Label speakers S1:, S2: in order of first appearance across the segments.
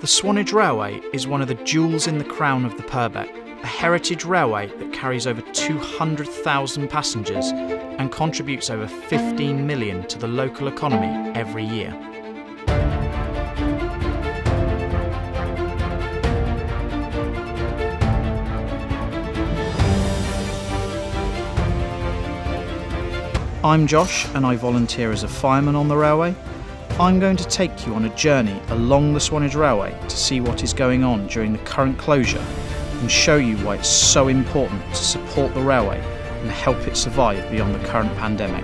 S1: The Swanage Railway is one of the jewels in the crown of the Purbeck, a heritage railway that carries over 200,000 passengers and contributes over 15 million to the local economy every year. I'm Josh and I volunteer as a fireman on the railway. I'm going to take you on a journey along the Swanage Railway to see what is going on during the current closure and show you why it's so important to support the railway and help it survive beyond the current pandemic.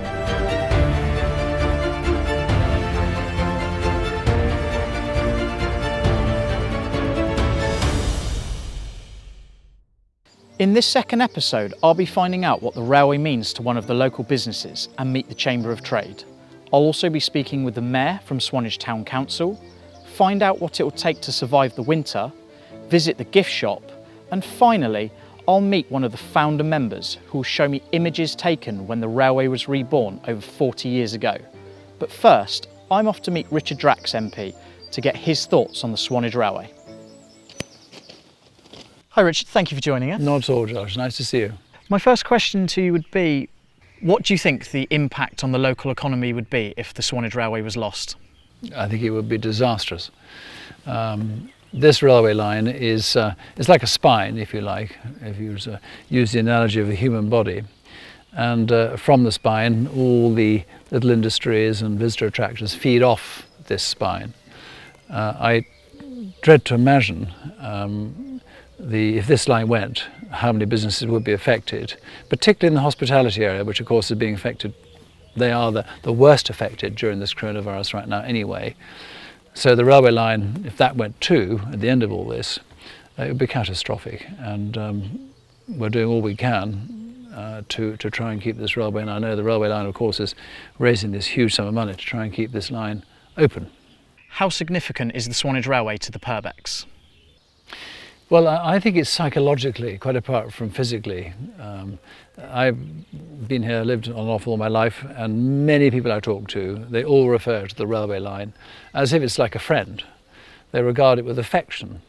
S1: In this second episode, I'll be finding out what the railway means to one of the local businesses and meet the Chamber of Trade. I'll also be speaking with the Mayor from Swanage Town Council, find out what it will take to survive the winter, visit the gift shop, and finally, I'll meet one of the founder members who will show me images taken when the railway was reborn over 40 years ago. But first, I'm off to meet Richard Drax MP to get his thoughts on the Swanage Railway. Hi Richard, thank you for joining us.
S2: Not at all, Josh. Nice to see you.
S1: My first question to you would be, what do you think the impact on the local economy would be if the Swanage Railway was lost?
S2: I think it would be disastrous. This railway line is like a spine, if you like, if you use the analogy of a human body. And from the spine, all the little industries and visitor attractions feed off this spine. I dread to imagine if this line went, how many businesses would be affected, particularly in the hospitality area, which of course is being affected. They are the worst affected during this coronavirus right now anyway. So the railway line, if that went too, at the end of all this, it would be catastrophic. And we're doing all we can to try and keep this railway. And I know the railway line, of course, is raising this huge sum of money to try and keep this line open.
S1: How significant is the Swanage Railway to the Purbecks?
S2: Well, I think it's psychologically, quite apart from physically. I've been here, lived on and off all my life, and many people I talk to, they all refer to the railway line as if it's like a friend. They regard it with affection.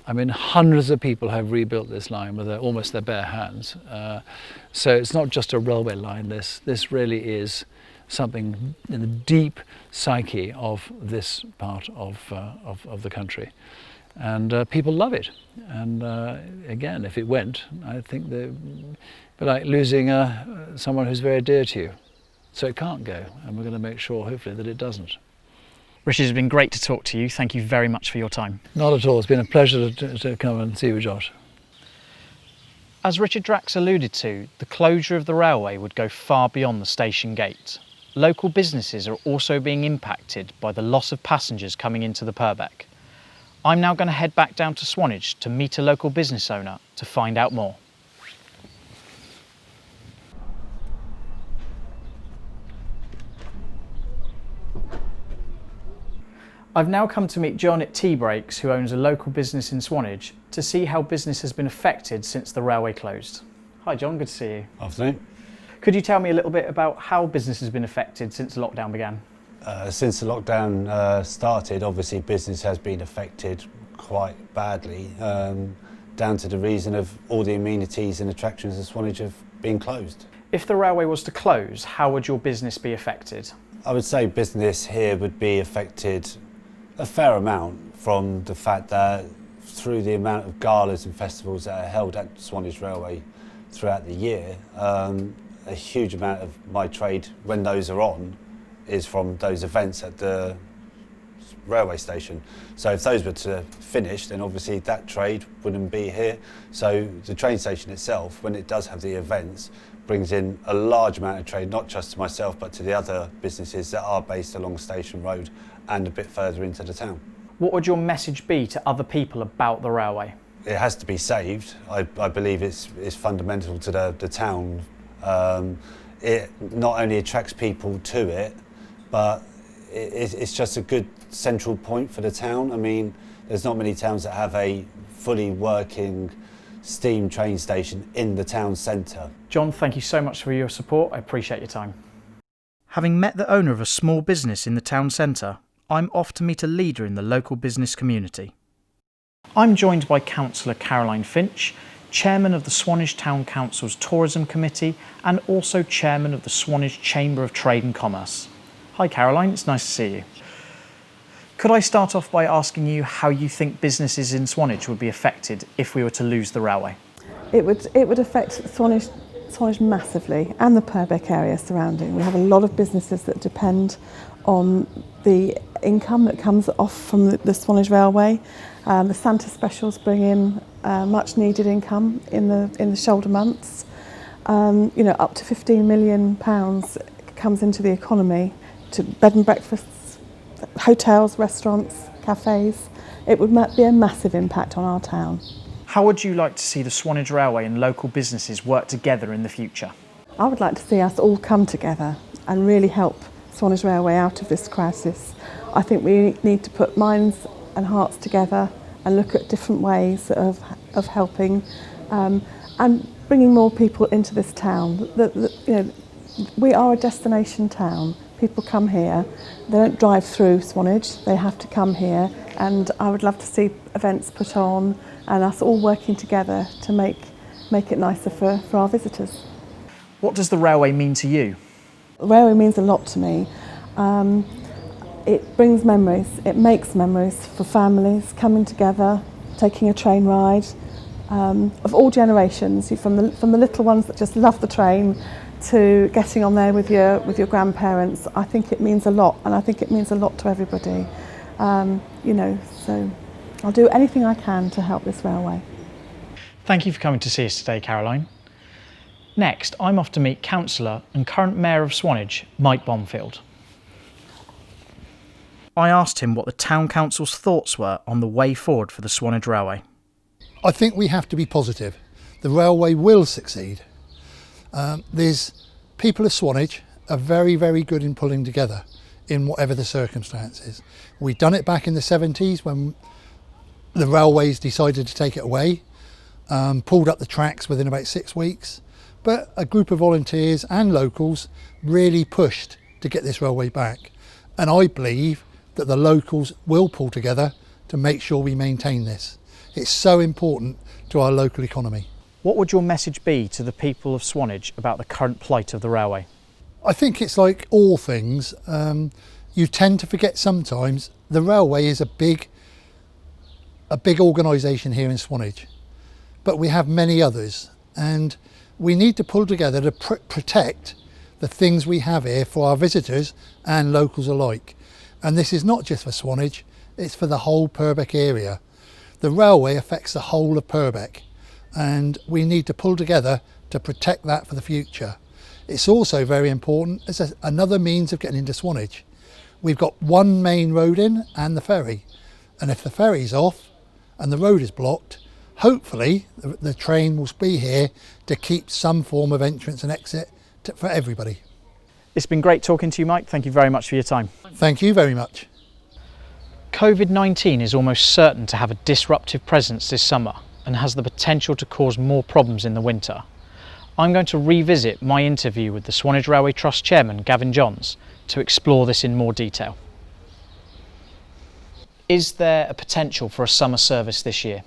S2: I mean, hundreds of people have rebuilt this line with almost their bare hands. So it's not just a railway line, this really is something in the deep psyche of this part of the country. And people love it. And again, if it went, I think they'd be like losing someone who's very dear to you. So it can't go, and we're going to make sure, hopefully, that it doesn't.
S1: Richard, it's been great to talk to you. Thank you very much for your time.
S2: Not at all. It's been a pleasure to come and see you, Josh.
S1: As Richard Drax alluded to, the closure of the railway would go far beyond the station gate. Local businesses are also being impacted by the loss of passengers coming into the Purbeck. I'm now going to head back down to Swanage to meet a local business owner to find out more. I've now come to meet John at Tea Breaks, who owns a local business in Swanage, to see how business has been affected since the railway closed. Hi John, good to see you.
S3: Afternoon.
S1: Could you tell me a little bit about how business has been affected since the lockdown began?
S3: Since the lockdown started, obviously business has been affected quite badly, down to the reason of all the amenities and attractions in Swanage have been closed.
S1: If the railway was to close, how would your business be affected?
S3: I would say business here would be affected a fair amount from the fact that through the amount of galas and festivals that are held at Swanage Railway throughout the year, a huge amount of my trade, when those are on, is from those events at the railway station. So if those were to finish, then obviously that trade wouldn't be here. So the train station itself, when it does have the events, brings in a large amount of trade, not just to myself, but to the other businesses that are based along Station Road and a bit further into the town.
S1: What would your message be to other people about the railway?
S3: It has to be saved. I believe it's fundamental to the town. It not only attracts people to it, but it's just a good central point for the town. I mean, there's not many towns that have a fully working steam train station in the town centre.
S1: John, thank you so much for your support. I appreciate your time. Having met the owner of a small business in the town centre, I'm off to meet a leader in the local business community. I'm joined by Councillor Caroline Finch, Chairman of the Swanage Town Council's Tourism Committee and also Chairman of the Swanage Chamber of Trade and Commerce. Hi Caroline, it's nice to see you. Could I start off by asking you how you think businesses in Swanage would be affected if we were to lose the railway?
S4: It would affect Swanage massively and the Purbeck area surrounding. We have a lot of businesses that depend on the income that comes off from the Swanage Railway. The Santa specials bring in much needed income in the shoulder months. Up to £15 million comes into the economy to bed and breakfasts, hotels, restaurants, cafes. It would be a massive impact on our town.
S1: How would you like to see the Swanage Railway and local businesses work together in the future?
S4: I would like to see us all come together and really help Swanage Railway out of this crisis. I think we need to put minds and hearts together and look at different ways of helping and bringing more people into this town. We are a destination town. People come here, they don't drive through Swanage, they have to come here, and I would love to see events put on and us all working together to make it nicer for our visitors.
S1: What does the railway mean to you?
S4: The railway means a lot to me. It brings memories, it makes memories for families coming together, taking a train ride of all generations, from the little ones that just love the train to getting on there with your grandparents. I think it means a lot, and I think it means a lot to everybody. So I'll do anything I can to help this railway.
S1: Thank you for coming to see us today, Caroline. Next, I'm off to meet Councillor and current Mayor of Swanage, Mike Bonfield. I asked him what the Town Council's thoughts were on the way forward for the Swanage Railway.
S5: I think we have to be positive. The railway will succeed. People of Swanage are very, very good in pulling together in whatever the circumstances. We've done it back in the 70s when the railways decided to take it away, pulled up the tracks within about 6 weeks. But a group of volunteers and locals really pushed to get this railway back. And I believe that the locals will pull together to make sure we maintain this. It's so important to our local economy.
S1: What would your message be to the people of Swanage about the current plight of the railway?
S5: I think it's like all things. You tend to forget sometimes the railway is a big organisation here in Swanage, but we have many others, and we need to pull together to protect the things we have here for our visitors and locals alike. And this is not just for Swanage, it's for the whole Purbeck area. The railway affects the whole of Purbeck, and we need to pull together to protect that for the future. It's also very important as another means of getting into Swanage. We've got one main road in and the ferry, and if the ferry's off and the road is blocked, hopefully the train will be here to keep some form of entrance and exit for everybody.
S1: It's been great talking to you, Mike. Thank you very much for your time.
S5: Thank you very much.
S1: COVID-19 is almost certain to have a disruptive presence this summer and has the potential to cause more problems in the winter. I'm going to revisit my interview with the Swanage Railway Trust Chairman, Gavin Johns, to explore this in more detail. Is there a potential for a summer service this year?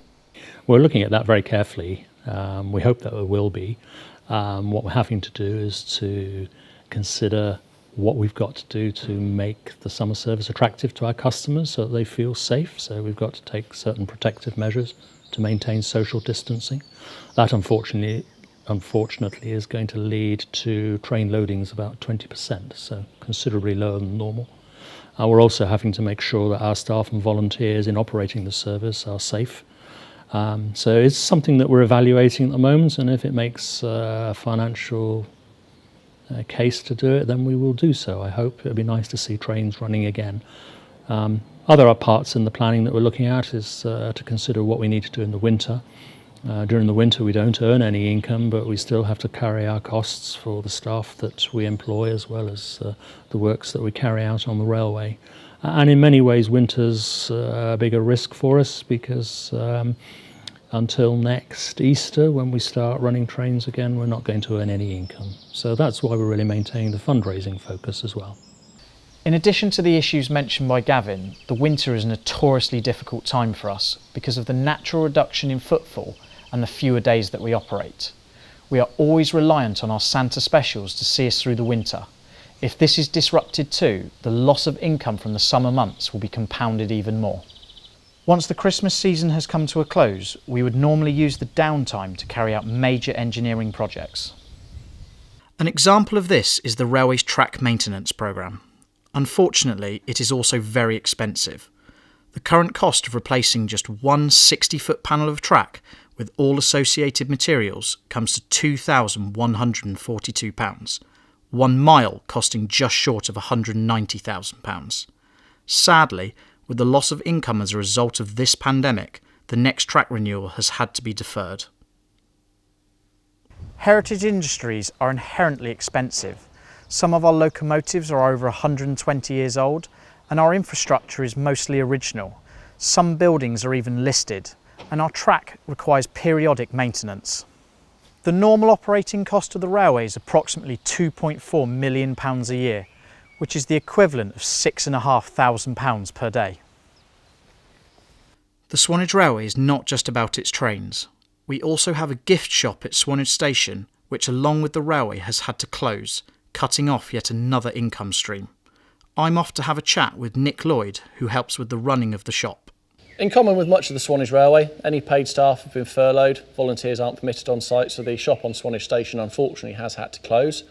S6: We're looking at that very carefully. We hope that there will be. What we're having to do is to consider what we've got to do to make the summer service attractive to our customers so that they feel safe. So we've got to take certain protective measures to maintain social distancing. That unfortunately is going to lead to train loadings about 20%, so considerably lower than normal. We're also having to make sure that our staff and volunteers in operating the service are safe. So it's something that we're evaluating at the moment, and if it makes a financial case to do it, then we will do so. I hope it'd be nice to see trains running again. Other parts in the planning that we're looking at is to consider what we need to do in the winter. During the winter we don't earn any income, but we still have to carry our costs for the staff that we employ as well as the works that we carry out on the railway. And in many ways winter's a bigger risk for us because until next Easter, when we start running trains again, we're not going to earn any income. So that's why we're really maintaining the fundraising focus as well.
S1: In addition to the issues mentioned by Gavin, the winter is a notoriously difficult time for us because of the natural reduction in footfall and the fewer days that we operate. We are always reliant on our Santa specials to see us through the winter. If this is disrupted too, the loss of income from the summer months will be compounded even more. Once the Christmas season has come to a close, we would normally use the downtime to carry out major engineering projects. An example of this is the railway's track maintenance programme. Unfortunately, it is also very expensive. The current cost of replacing just one 60-foot panel of track with all associated materials comes to £2,142, 1 mile costing just short of £190,000. Sadly, with the loss of income as a result of this pandemic, the next track renewal has had to be deferred. Heritage industries are inherently expensive. Some of our locomotives are over 120 years old, and our infrastructure is mostly original. Some buildings are even listed, and our track requires periodic maintenance. The normal operating cost of the railway is approximately £2.4 million a year, which is the equivalent of £6,500 per day. The Swanage Railway is not just about its trains. We also have a gift shop at Swanage Station, which along with the railway has had to close, cutting off yet another income stream. I'm off to have a chat with Nick Lloyd, who helps with the running of the shop.
S7: In common with much of the Swanage Railway, any paid staff have been furloughed, volunteers aren't permitted on site, so the shop on Swanage Station unfortunately has had to close.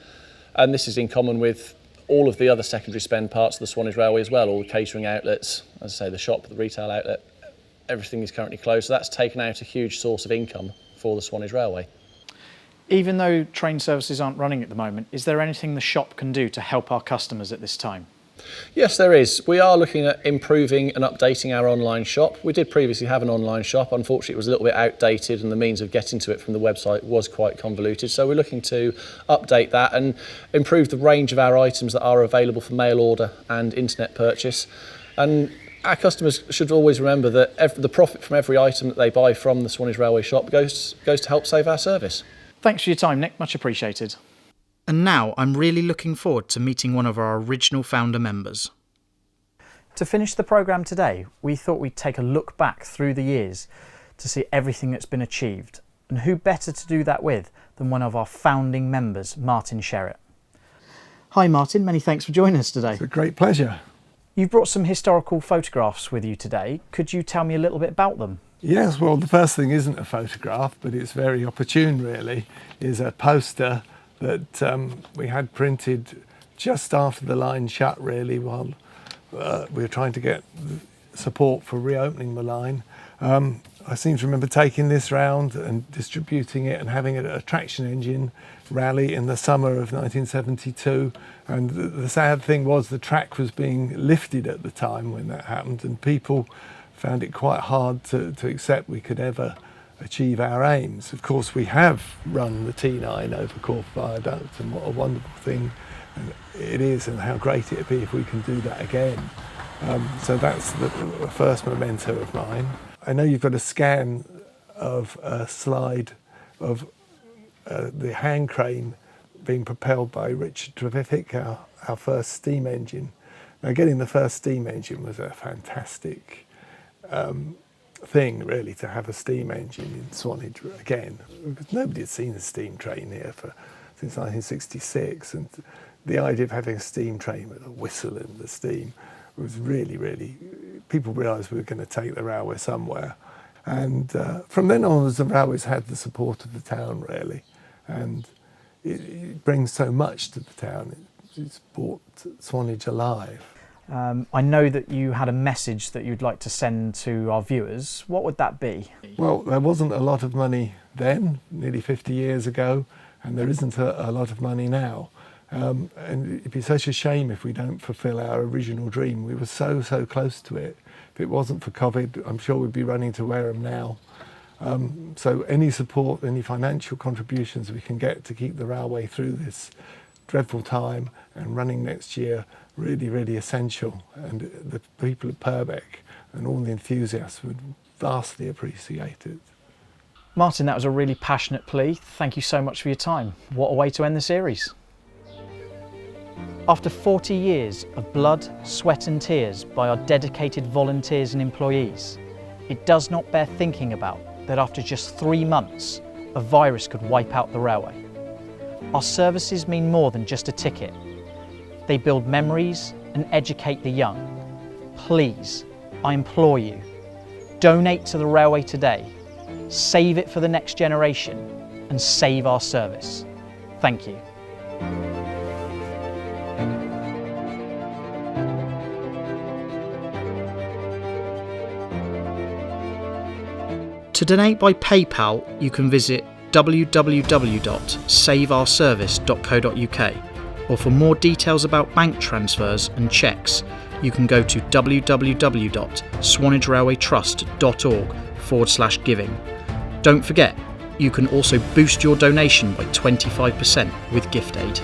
S7: And this is in common with all of the other secondary spend parts of the Swanage Railway as well, all the catering outlets, as I say, the shop, the retail outlet, everything is currently closed, so that's taken out a huge source of income for the Swanage Railway.
S1: Even though train services aren't running at the moment, is there anything the shop can do to help our customers at this time?
S7: Yes, there is. We are looking at improving and updating our online shop. We did previously have an online shop. Unfortunately, it was a little bit outdated and the means of getting to it from the website was quite convoluted. So we're looking to update that and improve the range of our items that are available for mail order and internet purchase. And our customers should always remember that the profit from every item that they buy from the Swanage Railway shop goes to help save our service.
S1: Thanks for your time, Nick. Much appreciated. And now I'm really looking forward to meeting one of our original founder members. To finish the programme today, we thought we'd take a look back through the years to see everything that's been achieved. And who better to do that with than one of our founding members, Martin Sherritt. Hi Martin, many thanks for joining us today.
S8: It's a great pleasure.
S1: You've brought some historical photographs with you today. Could you tell me a little bit about them?
S8: Yes, well, the first thing isn't a photograph, but it's very opportune, really, is a poster that we had printed just after the line shut, really, while we were trying to get support for reopening the line. I seem to remember taking this round and distributing it and having a traction engine rally in the summer of 1972. And the sad thing was the track was being lifted at the time when that happened, and people found it quite hard to accept we could ever achieve our aims. Of course, we have run the T9 over Corfe Viaduct, and what a wonderful thing it is, and how great it'd be if we can do that again. So that's the first memento of mine. I know you've got a scan of a slide of the hand crane being propelled by Richard Trevithick, our first steam engine. Now, getting the first steam engine was a fantastic thing, really, to have a steam engine in Swanage again, because nobody had seen a steam train here since 1966, and the idea of having a steam train with a whistle and the steam was really, really, people realised we were going to take the railway somewhere. And from then onwards, the railways had the support of the town, really, and it brings so much to the town. It's brought Swanage alive.
S1: I know that you had a message that you'd like to send to our viewers. What would that be?
S8: Well, there wasn't a lot of money then, nearly 50 years ago, and there isn't a lot of money now. And it'd be such a shame if we don't fulfil our original dream. We were so close to it. If it wasn't for COVID, I'm sure we'd be running to Wareham now. So any support, any financial contributions we can get to keep the railway through this dreadful time and running next year, really, really essential. And the people at Purbeck and all the enthusiasts would vastly appreciate it.
S1: Martin, that was a really passionate plea. Thank you so much for your time. What a way to end the series. After 40 years of blood, sweat and tears by our dedicated volunteers and employees, it does not bear thinking about that after just 3 months, a virus could wipe out the railway. Our services mean more than just a ticket. They build memories and educate the young. Please, I implore you, donate to the railway today, save it for the next generation, and save our service. Thank you. To donate by PayPal, you can visit www.saveourservice.co.uk, or for more details about bank transfers and cheques, you can go to www.swanagerailwaytrust.org/giving. Don't forget, you can also boost your donation by 25% with gift aid.